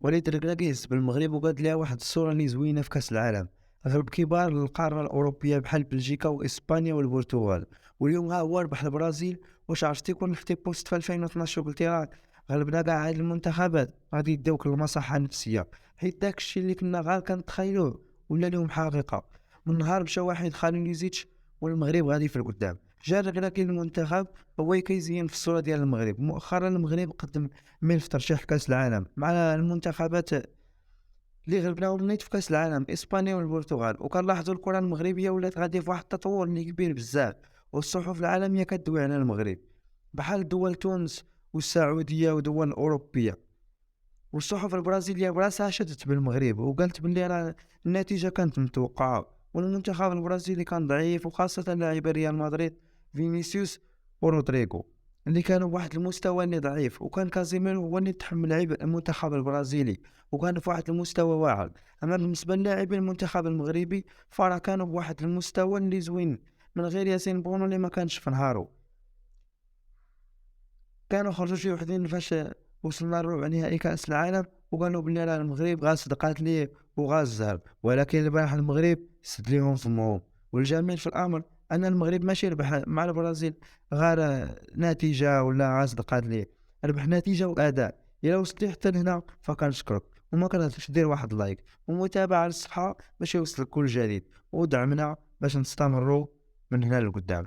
وليد ركراكيس بالمغرب وقاد ليها واحد الصورة اللي زوينة في كأس العالم. غلب كبار القارة الأوروبية بحال بلجيكا وإسبانيا والبرتغال، واليوم ها هو ربح البرازيل. واش عرفتي كون لحتي بوست في 2012 وقلتي راه غلبنا كاع هاد المنتخبات غادي يديوك للمصحة النفسية، حيت داكشي اللي كنا غير كنتخيلوه ولا لهم حقيقة. من نهار مشى واحد خالد والمغرب غادي في القدام. جا ركراكي المنتخب هو كيزين في الصورة ديال المغرب. مؤخرا المغرب قدم ملف ترشيح كأس العالم مع المنتخبات اللي غلبناهم نيت في كأس العالم إسبانيا والبرتغال، وكنلاحظوا الكرة المغربية ولات غادية في واحد التطور اللي كبير بزاف، والصحف العالمية كتدوي على المغرب بحال دول تونس والسعودية ودول أوروبية. والصحف البرازيلية براسها شدت بالمغرب وقالت بلي راه النتيجة كانت متوقعة، والمنتخب البرازيلي كان ضعيف، وخاصة لاعبي ريال مدريد فينيسيوس ورودريغو اللي كانوا بواحد المستوى اللي ضعيف، وكان كازيميرو هو اللي تحمل عبء المنتخب البرازيلي وكان في واحد المستوى واعر. اما بالنسبة للاعبي المنتخب المغربي فراه كانوا بواحد المستوى اللي زوين، من غير ياسين بونو اللي ما كانش في نهارو. كانوا خرجوا شي وحدين فاش وصلنا لربع نهائي كأس العالم وقالوا بلي راه المغرب غا صدقات ليه وغا الزهر، ولكن البارح المغرب سد ليهم فمهم. والجميل في الأمر أن المغرب ماشي ربح مع البرازيل غير نتيجة ولا غا صدقات ليه، ربح نتيجة وأداء. إلا وصلتي حتى لهنا فكنشكرك، وما كنهضرش دير واحد لايك ومتابعة للصفحة باش يوصلك كل جديد، ودعمنا باش نستمروا من هنا لقدام.